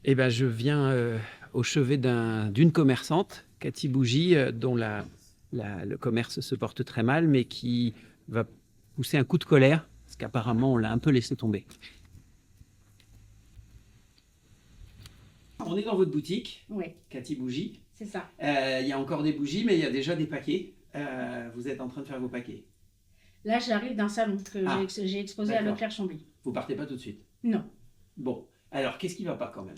Eh ben, je viens au chevet d'une commerçante, Cathy Bougie, dont le commerce se porte très mal, mais qui va pousser un coup de colère, parce qu'apparemment, on l'a un peu laissé tomber. On est dans votre boutique, Oui, Cathy Bougie. c'est ça. Il y a encore des bougies, mais il y a déjà des paquets. Vous êtes en train de faire vos paquets. Là, j'arrive d'un salon que Ah, j'ai exposé à d'accord. Leclerc-Chambly. Vous partez pas tout de suite. Non. Bon, alors, qu'est-ce qui va pas quand même?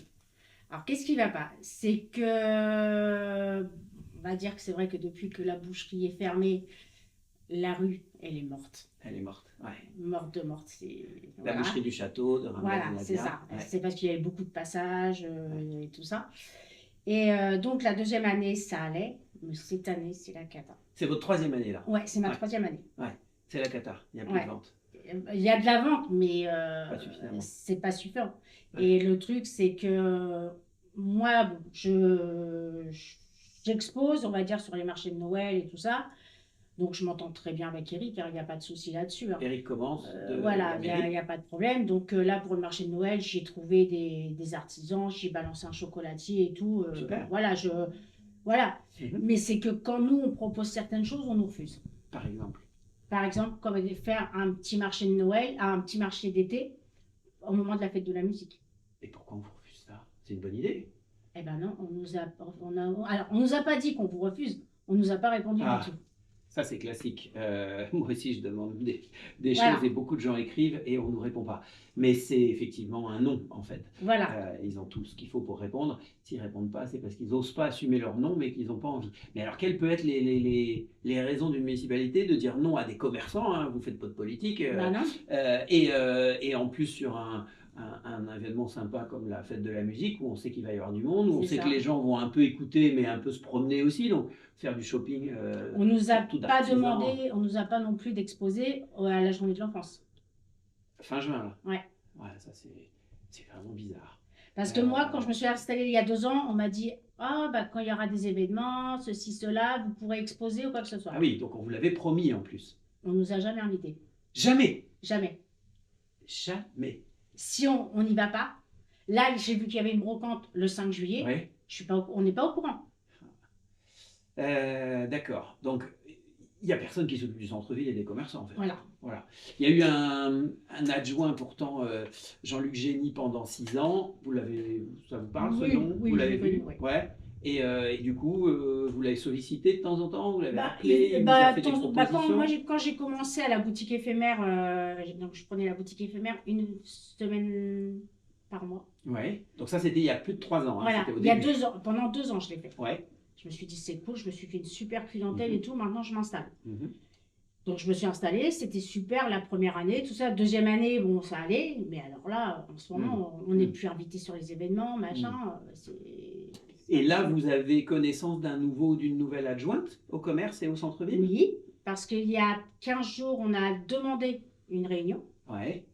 Alors, qu'est-ce qui va pas? C'est que, on va dire que c'est vrai que depuis que la boucherie est fermée, la rue, elle est morte. Elle est morte. Ouais. Morte de morte. La Voilà. boucherie du château, de Voilà, Ramel c'est ça. Ouais. C'est parce qu'il y avait beaucoup de passages et tout ça. Et donc, la deuxième année, ça allait. Mais cette année, c'est la cata. C'est votre troisième année là. Ouais, c'est ma Ouais. troisième année. Ouais, c'est la cata. Il n'y a plus Ouais. de vente. Il y a de la vente, mais Pas suffisamment. c'est pas suffisant. Ouais. Et le truc, c'est que moi, bon, j'expose, on va dire, sur les marchés de Noël et tout ça. Donc, je m'entends très bien avec Eric, il n'y a pas de souci là-dessus. Hein. Eric commence de Voilà, la il mairie. n'y a pas de problème. Donc, là, pour le marché de Noël, j'ai trouvé des artisans, j'ai balancé un chocolatier et tout. Super. Voilà, voilà. Mhm. Mais c'est que quand nous, on propose certaines choses, on nous refuse. Par exemple. Par exemple, comme faire un petit marché de Noël, un petit marché d'été au moment de la fête de la musique. Et pourquoi on vous refuse ça? C'est une bonne idée. Eh ben non, alors, on nous a pas dit qu'on vous refuse, on nous a pas répondu Ah. du tout. Ça, c'est classique. Moi aussi, je demande des Voilà. choses et beaucoup de gens écrivent et on ne nous répond pas. Mais c'est effectivement un non, en fait. Voilà. Ils ont tout ce qu'il faut pour répondre. S'ils ne répondent pas, c'est parce qu'ils n'osent pas assumer leur non, mais qu'ils n'ont pas envie. Mais alors, quelles peuvent être les raisons d'une municipalité de dire non à des commerçants, hein, vous faites pas de politique, Ben non. et en plus sur un événement sympa comme la fête de la musique, où on sait qu'il va y avoir du monde, où on C'est sait ça. que les gens vont un peu écouter, mais un peu se promener aussi. Donc, faire du shopping. On nous a surtout pas d'artisans. demandé, on nous a pas non plus d'exposer à la journée de l'enfance. Fin juin, là. Ouais. Ouais, ça c'est vraiment bizarre. Parce que moi, quand je me suis installée il y a 2 ans, on m'a dit ah bah quand il y aura des événements, ceci, cela, vous pourrez exposer ou quoi que ce soit. Ah oui, donc on vous l'avait promis en plus. On nous a jamais invités. Jamais. Jamais. Jamais. Si on n'y va pas, là j'ai vu qu'il y avait une brocante le 5 juillet, Ouais. on n'est pas au courant. D'accord. Donc, il n'y a personne qui s'occupe du centre-ville et des commerçants, en fait. Voilà. Il y a eu un adjoint, pourtant, Jean-Luc Génie, pendant 6 ans. Ça vous parle, Oui, ce nom? oui, Vous je l'avez l'ai connu, vu? oui. Ouais. Et du coup, vous l'avez sollicité de temps en temps? Vous l'avez Bah, appelé? Il vous a fait des propositions? quand j'ai commencé à la boutique éphémère, donc je prenais la boutique éphémère une semaine par mois. Ouais. Donc ça, c'était il y a plus de 3 ans. Hein. Voilà, C'était au il y a début. 2 ans, pendant 2 ans je l'ai fait. Ouais. Je me suis dit c'est cool, je me suis fait une super clientèle Mhm. et tout, maintenant je m'installe. Mhm. Donc je me suis installée, c'était super la première année, tout ça. Deuxième année, bon ça allait, mais alors là, en ce moment, on n'est plus invité sur les événements, machin. Et là, vous avez connaissance d'un nouveau ou d'une nouvelle adjointe au commerce et au centre-ville? Oui, parce qu'il y a 15 jours, on a demandé une réunion. Ouais.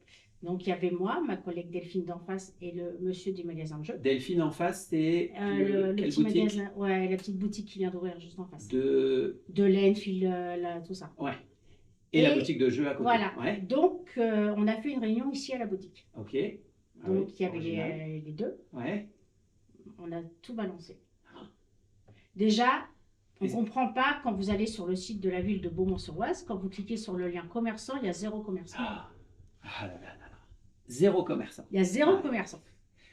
Donc il y avait moi, ma collègue Delphine d'en face et le monsieur du magasin de jeux. Delphine en face, c'est Le quelle petit boutique? magasin, ouais, la petite boutique qui vient d'ouvrir juste en face. De... De l'Enfield, tout ça. Ouais. Et la boutique de jeux à côté. Voilà. Ouais. Donc, on a fait une réunion ici à la boutique. Ok. Ah Donc, oui, il y avait original. les deux. Ouais. On a tout balancé. Déjà, on ne Et- comprend pas quand vous allez sur le site de la ville de Beaumont-sur-Oise, quand vous cliquez sur le lien commerçant, il y a 0 commerçant. Ah là là là là. 0 commerçant. Il y a 0 Ouais. commerçant.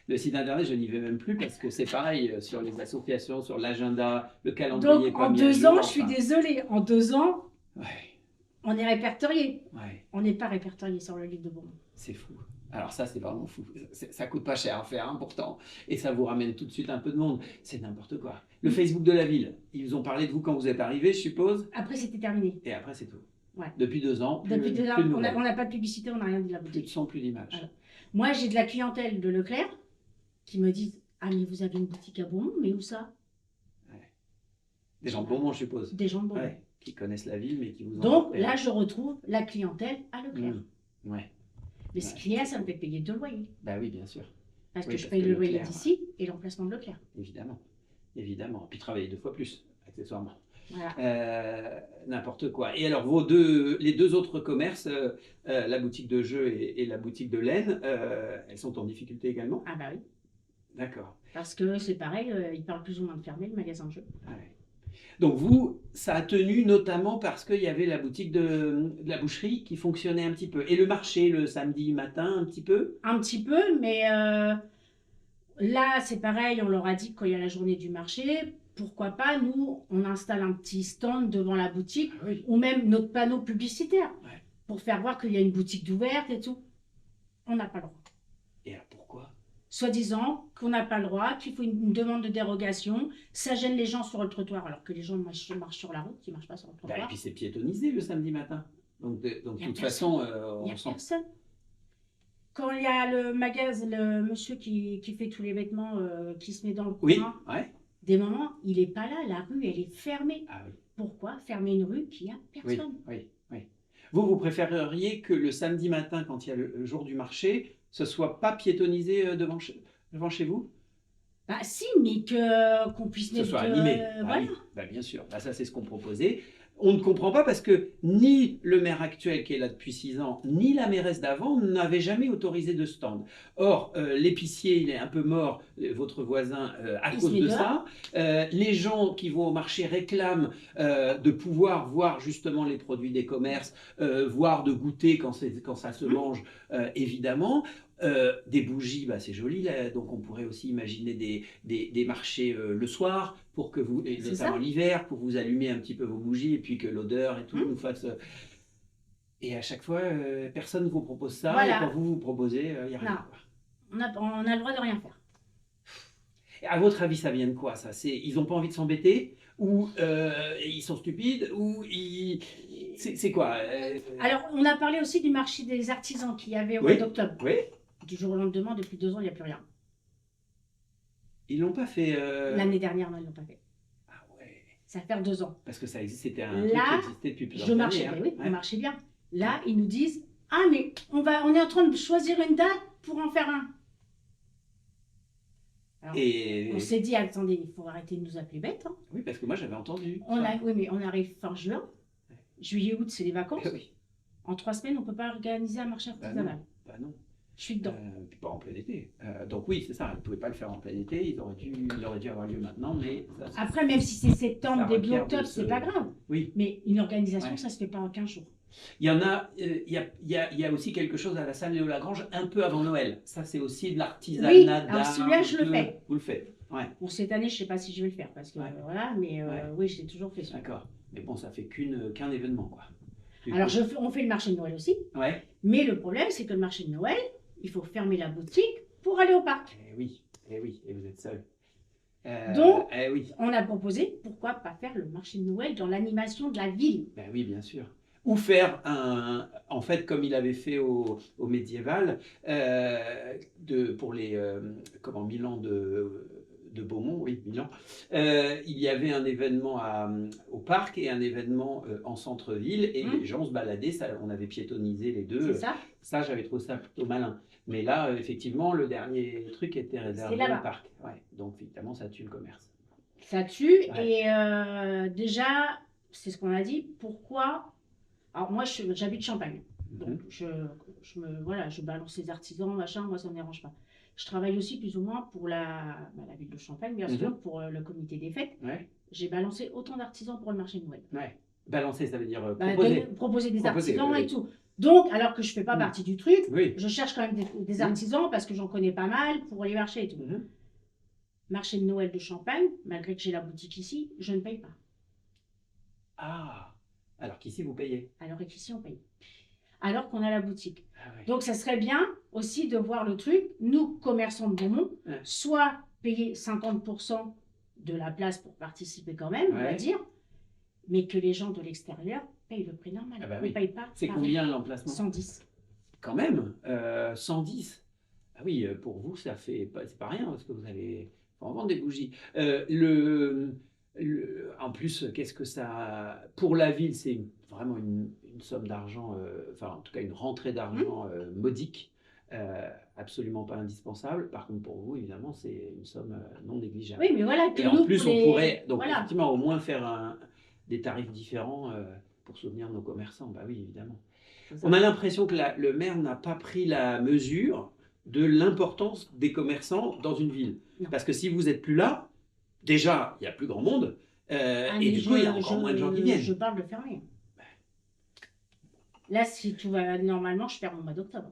Le site internet, je n'y vais même plus parce que c'est pareil sur les associations, sur l'agenda, le calendrier. Donc, pas en mis à 2 jour, ans, je suis enfin. désolée, en 2 ans, Ouais. on est répertorié. Ouais. On n'est pas répertorié sur le livre de Beaumont. C'est fou. Alors ça, c'est vraiment fou. Ça coûte pas cher à faire, hein, pourtant. Et ça vous ramène tout de suite un peu de monde. C'est n'importe quoi. Le Facebook de la ville, ils vous ont parlé de vous quand vous êtes arrivé, je suppose. Après, c'était terminé. Et après, c'est tout. Ouais. Depuis 2 ans, plus, Depuis 2 ans, plus de on nouvelles. n'a pas de publicité, on n'a rien dit de la Plus de boutique. son, plus d'image. Voilà. Moi, j'ai de la clientèle de Leclerc qui me disent ah, mais vous avez une boutique à Beaumont, mais où ça? Des gens de Beaumont, je suppose. Des gens de Beaumont. Ouais, qui connaissent la ville, mais qui vous en Donc rappellent. là, je retrouve la clientèle à Leclerc. Ouais. Mais ce qu'il y a, ça me fait payer 2 loyers. Bah oui, bien sûr. Parce Oui, que je parce paye que le loyer Leclerc, d'ici et l'emplacement de Leclerc. Évidemment. Évidemment. Puis travailler 2 fois plus, accessoirement. Voilà. N'importe quoi. Et alors, les deux autres commerces, la boutique de jeux et la boutique de laine, elles sont en difficulté également? Ah bah oui. D'accord. Parce que c'est pareil, ils parlent plus ou moins de fermer le magasin de jeux. Ah ouais. Donc vous, ça a tenu notamment parce qu'il y avait la boutique de la boucherie qui fonctionnait un petit peu. Et le marché le samedi matin un petit peu? Un petit peu, mais là, c'est pareil, on leur a dit que quand il y a la journée du marché, pourquoi pas, nous, on installe un petit stand devant la boutique, Ah oui. ou même notre panneau publicitaire, Ouais. pour faire voir qu'il y a une boutique d'ouverte et tout. On n'a pas le droit. Et alors pourquoi? Soi-disant qu'on n'a pas le droit, qu'il faut une demande de dérogation, ça gêne les gens sur le trottoir, alors que les gens marchent sur la route, ils ne marchent pas sur le Bah, et trottoir. puis c'est piétonnisé le samedi matin. Donc de Il y a toute personne. façon, Il n'y on a sent. personne. Quand il y a le magasin, le monsieur qui fait tous les vêtements, qui se met dans le Oui, coin, ouais. des moments, il n'est pas là, la rue, elle est fermée. Ah oui, Pourquoi fermer une rue qui a oui, personne? oui, oui. Vous préféreriez que le samedi matin, quand il y a le jour du marché, ce soit pas piétonnisé devant chez vous? Bah si, mais qu'on puisse Que ce mettre... soit animé. Bah voilà. oui, bah bien sûr. Bah ça, c'est ce qu'on proposait. On ne comprend pas parce que ni le maire actuel qui est là depuis 6 ans, ni la mairesse d'avant n'avaient jamais autorisé de stand. Or, l'épicier, il est un peu mort, votre voisin, à Il se cause met de dehors. ça. Les gens qui vont au marché réclament de pouvoir voir justement les produits des commerces, voire de goûter quand ça se mange, évidemment. Des bougies, bah, c'est joli, là. Donc on pourrait aussi imaginer des marchés le soir, pour que vous, et C'est notamment ça. l'hiver, pour vous allumer un petit peu vos bougies et puis que l'odeur et tout nous fasse. Et à chaque fois, personne ne vous propose ça, et Voilà. quand vous proposez, il n'y a rien. Non. Quoi. On a le droit de rien faire. Et à votre avis, ça vient de quoi ça? Ils n'ont pas envie de s'embêter, ou ils sont stupides, ou c'est quoi Alors, on a parlé aussi du marché des artisans qu'il y avait au mois Oui, d'octobre. oui. Du jour au lendemain, depuis 2 ans, il n'y a plus rien. Ils l'ont pas fait. L'année dernière, non, ils ne l'ont pas fait. Ah ouais. Ça fait 2 ans. Parce que ça existe, c'était un truc Là, qui existait depuis plusieurs je années. marchais, hein. mais oui, Ouais. on marchait bien. Là, ils nous disent, ah, mais on est en train de choisir une date pour en faire un. Alors, Et on s'est dit, attendez, il faut arrêter de nous appeler bêtes. Hein. oui, parce que moi j'avais entendu. Oui, mais on arrive fin juin. Juillet, août, c'est les vacances. Oui. En 3 semaines, on ne peut pas organiser un marché artisanal. Bah non. Je suis dedans. Puis pas en plein été. Donc oui, c'est ça, ils ne pouvaient pas le faire en plein été, il aurait dû avoir lieu maintenant, mais... Après, même si c'est septembre, ça début requiert octobre, de c'est se- pas grave. Oui, Mais une organisation, Ouais. ça se fait pas en 15 jours. il y en a, il y a aussi quelque chose à la salle Léo Lagrange un peu avant Noël. Ça, c'est aussi de l'artisanat Oui, alors d'art, celui-là, je un le peu. fais. Vous le faites, ouais, Bon, cette année, je sais pas si je vais le faire, parce que Ouais. voilà, mais Ouais. oui, je l'ai toujours fait. Celui-là. d'accord. Mais bon, ça fait qu'un événement, quoi. Du Alors, coup. on fait le marché de Noël aussi, Ouais, mais le problème, c'est que le marché de Noël, il faut fermer la boutique pour aller au parc. oui, et vous êtes seul. Donc, oui. on a proposé, pourquoi pas faire le marché de Noël dans l'animation de la ville. Ben oui, bien sûr. Ou faire en fait, comme il avait fait au médiéval, pour les, Milan de Beaumont, oui, Milan, il y avait un événement au parc et un événement en centre-ville, et les gens se baladaient, on avait piétonnisé les deux. C'est ça. Ça, j'avais trouvé ça plutôt malin. Mais là, effectivement, le dernier truc était réservé là-bas. au parc. Ouais. Donc, évidemment, ça tue le commerce. Ça tue. Ouais. Et déjà, c'est ce qu'on a dit, pourquoi... Alors moi, j'habite Champagne. Donc, je balance les artisans, machin, moi, ça ne me dérange pas. Je travaille aussi plus ou moins pour la ville de Champagne, bien sûr, pour le comité des fêtes. Ouais. J'ai balancé autant d'artisans pour le marché de Noël. Ouais. Balancer, ça veut dire Bah, proposer. proposer des Proposer, artisans oui. et tout. Donc, alors que je ne fais pas partie du truc, Oui. je cherche quand même des artisans parce que j'en connais pas mal pour les marchés et tout. Marché de Noël de Champagne, malgré que j'ai la boutique ici, je ne paye pas. Ah, alors qu'ici, vous payez. Alors qu'ici, on paye. Alors qu'on a la boutique. Ah ouais. Donc, ça serait bien aussi de voir le truc, nous, commerçants de Beaumont, Ouais. soit payer 50% de la place pour participer quand même, on va Ouais. dire, mais que les gens de l'extérieur payent le prix normal. Ah bah On oui. ne paye pas. C'est pareil. combien l'emplacement? 110. Quand même, 110. Ah oui, pour vous, c'est pas rien, parce que vous allez en vendre des bougies. En plus, qu'est-ce que ça... Pour la ville, c'est vraiment une somme d'argent, enfin en tout cas une rentrée d'argent modique, absolument pas indispensable. Par contre, pour vous, évidemment, c'est une somme non négligeable. Oui, mais voilà. Que Et en nous, plus, pour on les- pourrait donc voilà. effectivement au moins faire des tarifs différents pour soutenir nos commerçants. Bah oui, évidemment. C'est ça. On a l'impression que le maire n'a pas pris la mesure de l'importance des commerçants dans une ville. Non. Parce que si vous n'êtes plus là, déjà, il n'y a plus grand monde, et du coup, il y a encore moins de gens qui viennent. Je parle de fermer. Là, si tout va normalement, je ferme au mois d'octobre.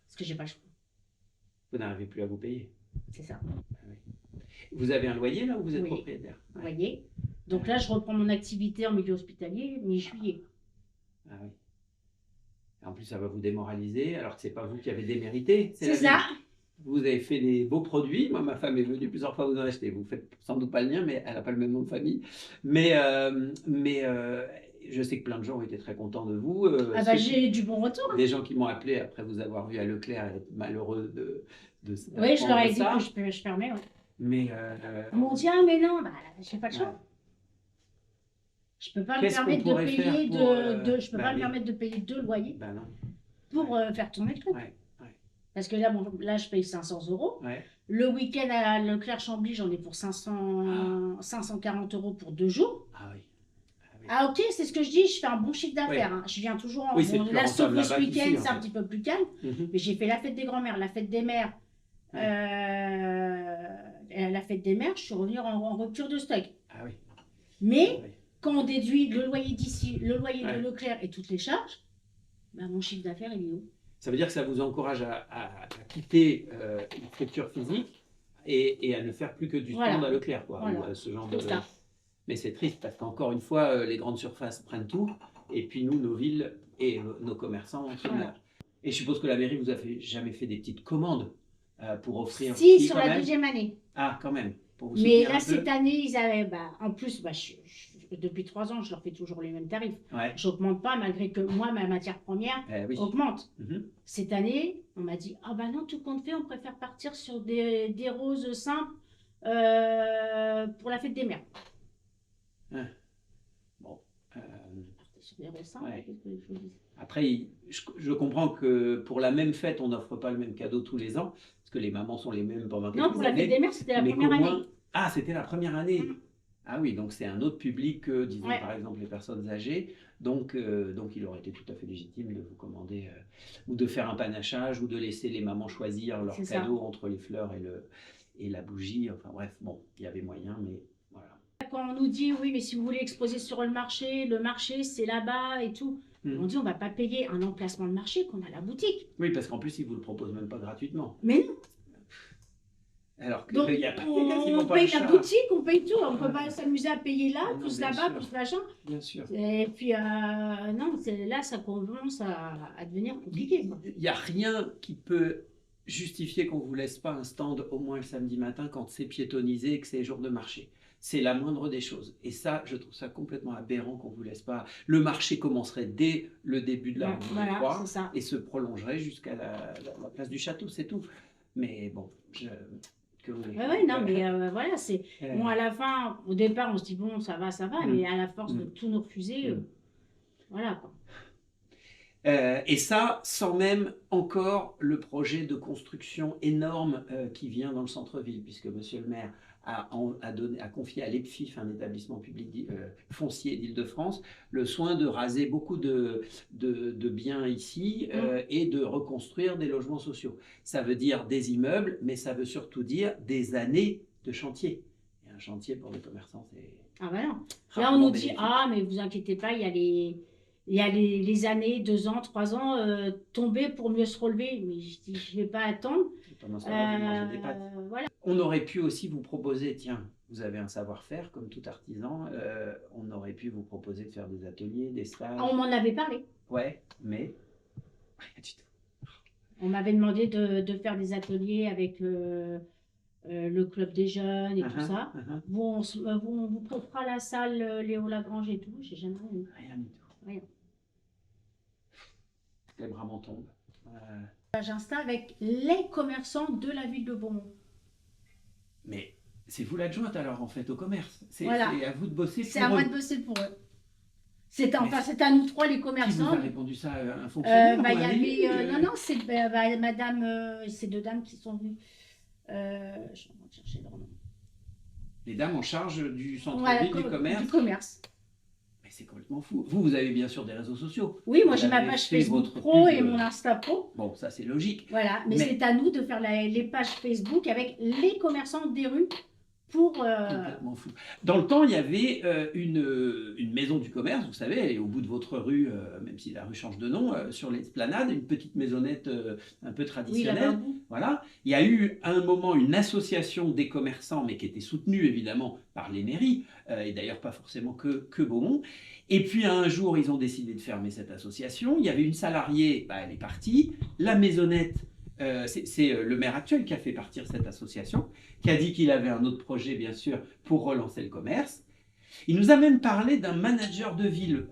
Parce que j'ai pas le choix. Vous n'arrivez plus à vous payer. C'est ça. Vous avez un loyer là où vous êtes Oui. propriétaire? Vous voyez? Donc là, je reprends mon activité en milieu hospitalier mi-juillet. Ah oui. En plus, ça va vous démoraliser, alors que c'est pas vous qui avez démérité. C'est la ça. vie. Vous avez fait des beaux produits. Moi, ma femme est venue plusieurs fois vous en acheter. Vous faites sans doute pas le lien, mais elle n'a pas le même nom de famille. Mais je sais que plein de gens ont été très contents de vous. Ah bah, j'ai du bon retour. Des gens qui m'ont appelé après vous avoir vu à Leclerc et être malheureux de Oui, je leur ai dit ça. que je fermais. Ouais. Mais Ils m'ont dit, ah mais non, bah, j'ai pas le choix. Ouais. Je peux pas me Qu'est-ce qu'on permettre de pourrait payer faire pour, je peux pas me permettre de payer 2 loyers ben non. pour faire tourner le truc. Ouais. Parce que là, bon, là, je paye 500 €. Ouais. Le week-end à Leclerc-Chambly, j'en ai pour 540 € pour 2 jours. Ah oui. Ah ok, c'est ce que je dis, je fais un bon chiffre d'affaires. Oui. Hein. Je viens toujours en... Oui, c'est bon, plus là, sauf rentable le là-bas week-end, qu'ici, en c'est un fait. petit peu plus calme. Mhm. Mais j'ai fait la fête des grands-mères, la fête des mères. La fête des mères, je suis revenue en rupture de stock. Ah oui. Mais Oui. quand on déduit le loyer d'ici, le loyer Ouais. de Leclerc et toutes les charges, bah, mon chiffre d'affaires, il est où? Ça veut dire que ça vous encourage à quitter une structure physique et à ne faire plus que du stand Voilà. à Leclerc, quoi, Voilà. ou ce genre C'est de... ça. Mais c'est triste parce qu'encore une fois, les grandes surfaces prennent tout et puis nous, nos villes et nos commerçants sont Voilà. là. Et je suppose que la mairie vous a jamais fait des petites commandes pour offrir... Si, Si, sur quand la même. deuxième année. Ah, quand même. Pour vous Mais soutenir là, un peu. cette année, ils avaient. Bah, en plus, bah, depuis 3 ans, je leur fais toujours les mêmes tarifs. Ouais. Je n'augmente pas, malgré que moi, ma matière première Oui. augmente. Mhm. Cette année, on m'a dit, ah bah non, tout compte fait, on préfère partir sur des roses simples pour la fête des mères. Bon. Partez sur des roses simples, Ouais. qu'est-ce que je vous dis? Après, je comprends que pour la même fête, on n'offre pas le même cadeau tous les ans, parce que les mamans sont les mêmes pendant quelques Non, pour la fête années. des mères, c'était la Mais première qu'au année. moins... Ah, c'était la première année. Mm. Ah oui, donc c'est un autre public que, disons, Ouais. par exemple, les personnes âgées. Donc il aurait été tout à fait légitime de vous commander, ou de faire un panachage, ou de laisser les mamans choisir leur C'est ça. cadeau entre les fleurs et la bougie. Enfin bref, bon, il y avait moyen, mais voilà. Quand on nous dit, oui, mais si vous voulez exposer sur le marché c'est là-bas et tout. Mm. On dit, on ne va pas payer un emplacement de marché qu'on a à la boutique. Oui, parce qu'en plus, ils ne vous le proposent même pas gratuitement. Mais non. Alors Donc, qu'il y a quasiment on pas paye de la charge. boutique, on paye tout. On ne peut pas s'amuser à payer là, Non, plus bien là-bas, sûr. plus machin. Bien sûr. Et puis, non, là, ça commence à devenir compliqué. Quoi. Il n'y a rien qui peut justifier qu'on ne vous laisse pas un stand au moins le samedi matin quand c'est piétonnisé et que c'est jour de marché. C'est la moindre des choses. Et ça, je trouve ça complètement aberrant qu'on ne vous laisse pas. Le marché commencerait dès le début de la rue Voilà, 3 c'est ça. et se prolongerait jusqu'à la place du château, c'est tout. Mais bon, que vous voulez. Ouais, non, mais voilà, c'est. Euh, Bon, à la fin, au départ, on se dit, bon, ça va, Mm. mais à la force de Mm. tout nous refuser, Mm. voilà, quoi. Et ça, sans même encore le projet de construction énorme qui vient dans le centre-ville, puisque monsieur le maire a confié à l'EPFIF, un établissement public foncier d'Île-de-France, le soin de raser beaucoup de biens ici et de reconstruire des logements sociaux. Ça veut dire des immeubles, mais ça veut surtout dire des années de chantier. Et un chantier pour les commerçants, c'est... Ah, bah non. Là, on rarement nous dit, bénéfique. ah, mais vous inquiétez pas, il y a les années, 2 ans, 3 ans, tomber pour mieux se relever. Mais je dis, je vais pas attendre. Et pendant ce temps-là, vous mangez des pâtes. Voilà. On aurait pu aussi vous proposer, tiens, vous avez un savoir-faire comme tout artisan, on aurait pu vous proposer de faire des ateliers, des stages. Ah, on m'en avait parlé. Ouais, mais rien du tout. On m'avait demandé de faire des ateliers avec le club des jeunes et tout ça. Bon, on vous prêtera la salle Léo Lagrange et tout. J'ai jamais rien eu. Rien du tout. Rien. Les bras m'en tombent. Page Insta avec les commerçants de la ville de Beaumont. Mais c'est vous l'adjointe alors en fait au commerce. C'est Voilà. à vous de bosser pour C'est à moi eux. de bosser pour eux. C'est à nous trois les Qui vous commerçants. a répondu ça, un fonctionnaire Bah, ou il y un avait, élu, non, c'est madame, ces 2 dames qui sont venues. Je suis en train de chercher leur nom. Les dames en charge du centre-ville Voilà, du commerce. Du commerce. Mais c'est complètement fou. Vous avez bien sûr des réseaux sociaux. Oui, moi Vous j'ai ma avez page fait Facebook votre pro pub, et mon Insta pro. Bon, ça c'est logique. Voilà, mais c'est à nous de faire les pages Facebook avec les commerçants des rues pour... Complètement fou. Dans le temps, il y avait une maison du commerce, vous savez, elle est au bout de votre rue, même si la rue change de nom, sur l'esplanade, une petite maisonnette un peu Oui, traditionnelle. là-bas au bout. Voilà. Il y a eu à un moment une association des commerçants, mais qui était soutenue évidemment par les mairies, et d'ailleurs pas forcément que Beaumont. Et puis un jour, ils ont décidé de fermer cette association. Il y avait une salariée, elle est partie. La maisonnette, c'est le maire actuel qui a fait partir cette association, qui a dit qu'il avait un autre projet, bien sûr, pour relancer le commerce. Il nous a même parlé d'un manager de ville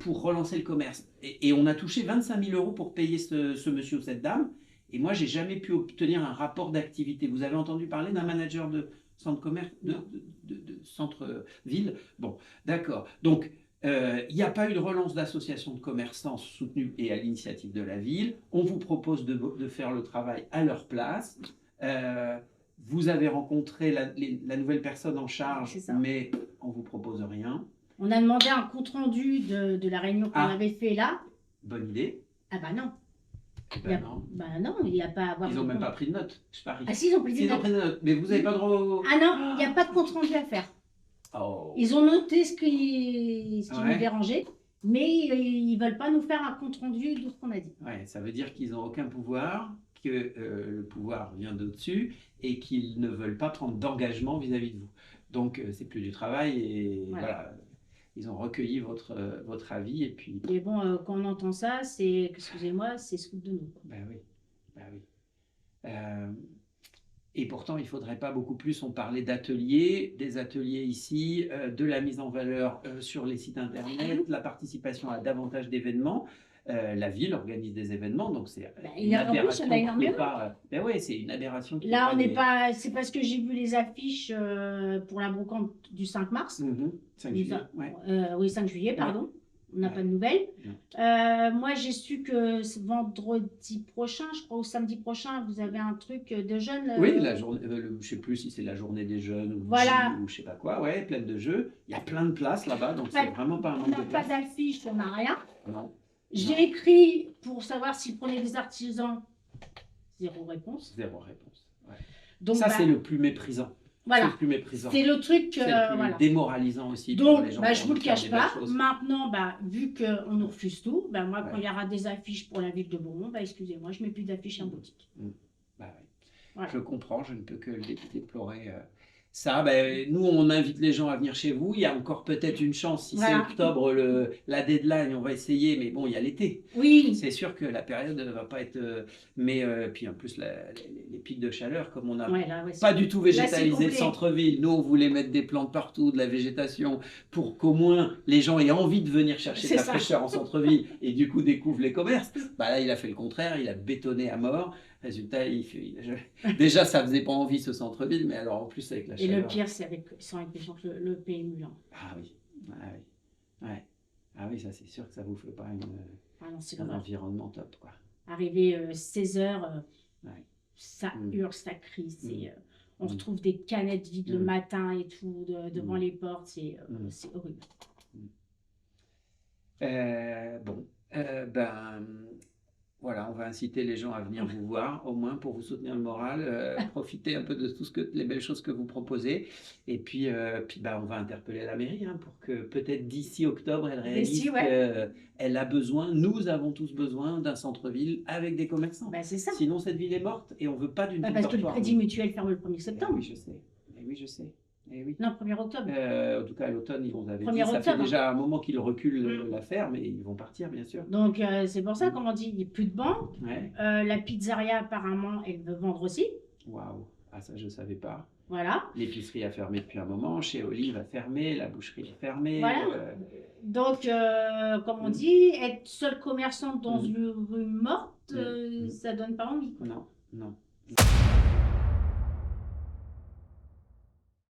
pour relancer le commerce. Et on a touché 25 000 euros pour payer ce monsieur ou cette dame. Et moi, j'ai jamais pu obtenir un rapport d'activité. Vous avez entendu parler d'un manager de centre commerce, de centre-ville? Bon, d'accord. Donc, il n'y a pas eu de relance d'associations de commerçants soutenue et à l'initiative de la ville. On vous propose de faire le travail à leur place. Vous avez rencontré la nouvelle personne en charge, mais on ne vous propose rien. On a demandé un compte-rendu de la réunion qu'on avait fait là. Bonne idée. Ah bah non. Non. Bah non, il n'y a pas à avoir... Ils n'ont même pas pris de notes, je parie. Ah si, ils ont pris des notes. Mais vous n'avez pas droit au... Ah non, il n'y a pas de compte-rendu à faire. Oh. Ils ont noté ce qui nous dérangeait, mais ils ne veulent pas nous faire un compte-rendu de ce qu'on a dit. Ouais, ça veut dire qu'ils n'ont aucun pouvoir, que le pouvoir vient d'au-dessus et qu'ils ne veulent pas prendre d'engagement vis-à-vis de vous. Donc, c'est plus du travail et voilà. Ils ont recueilli votre avis et puis... Mais bon, quand on entend ça, c'est, excusez-moi, c'est se foutre de nous. Ben oui, ben oui. Et pourtant, il ne faudrait pas beaucoup plus. On parlait d'ateliers, des ateliers ici, de la mise en valeur sur les sites internet, la participation à davantage d'événements. La ville organise des événements, donc c'est une aberration. Ben oui, c'est une aberration. Là, on n'est pas. C'est parce que j'ai vu les affiches pour la brocante du 5 mars. 5 juillet. Oui, 5 juillet, pardon. On n'a pas de nouvelles. Moi, j'ai su que ce vendredi prochain, je crois, ou samedi prochain, vous avez un truc de jeunes. Oui, la journée, je ne sais plus si c'est la journée des jeunes ou, ou je ne sais pas quoi, plein de jeux. Il y a plein de places là-bas, donc c'est vraiment pas un manque de place. On n'a pas d'affiche, on n'a rien. Non. J'ai écrit pour savoir s'ils prenaient des artisans. Zéro réponse. Zéro réponse. Ouais. Donc, ça, c'est le plus méprisant. Voilà. C'est le plus méprisant. C'est le truc c'est le plus démoralisant aussi. Donc, pour les gens je ne vous le cache pas. Maintenant, vu qu'on nous refuse tout, moi, quand il y aura des affiches pour la ville de Beaumont, excusez-moi, je ne mets plus d'affiches en boutique. Je comprends, je ne peux que le déplorer. Ça, nous, on invite les gens à venir chez vous. Il y a encore peut-être une chance. Si c'est octobre, la deadline, on va essayer. Mais bon, il y a l'été. Oui. C'est sûr que la période ne va pas être... mais puis en plus, les pics de chaleur, comme on n'a pas du tout végétalisé le centre-ville. Nous, on voulait mettre des plantes partout, de la végétation, pour qu'au moins les gens aient envie de venir chercher de la fraîcheur en centre-ville et du coup découvrent les commerces. Là, il a fait le contraire. Il a bétonné à mort. Résultat, déjà, ça faisait pas envie ce centre-ville, mais alors en plus avec la chaleur. Et le pire, c'est avec les gens que le PMU. Là. Ah oui, ah oui, ça c'est sûr que ça vous fait pas un environnement top, quoi. Arrivé 16h, ça hurle, ça crie. On retrouve des canettes vides le matin et tout devant les portes, c'est horrible. Voilà, on va inciter les gens à venir vous voir, au moins pour vous soutenir le moral, profiter un peu de les belles choses que vous proposez. Et puis on va interpeller la mairie pour que peut-être d'ici octobre, elle réalise qu'elle a besoin, nous avons tous besoin d'un centre-ville avec des commerçants. C'est ça. Sinon, cette ville est morte et on ne veut pas d'une ville parce que le Crédit Mutuel ferme le 1er septembre. Oui, je sais. Oui, je sais. Oui. Non, 1er octobre. En tout cas, à l'automne, ils vont dit. Ça fait déjà un moment qu'ils reculent l'affaire, mais ils vont partir, bien sûr. Donc, c'est pour ça, comme on dit, il n'y a plus de banque. La pizzeria, apparemment, elle veut vendre aussi. Waouh. Ah, ça, je ne savais pas. Voilà. L'épicerie a fermé depuis un moment. Chez Olive a fermé. La boucherie est fermée. Voilà. Donc, comme on dit, être seul commerçant dans une rue morte, ça ne donne pas envie. Non.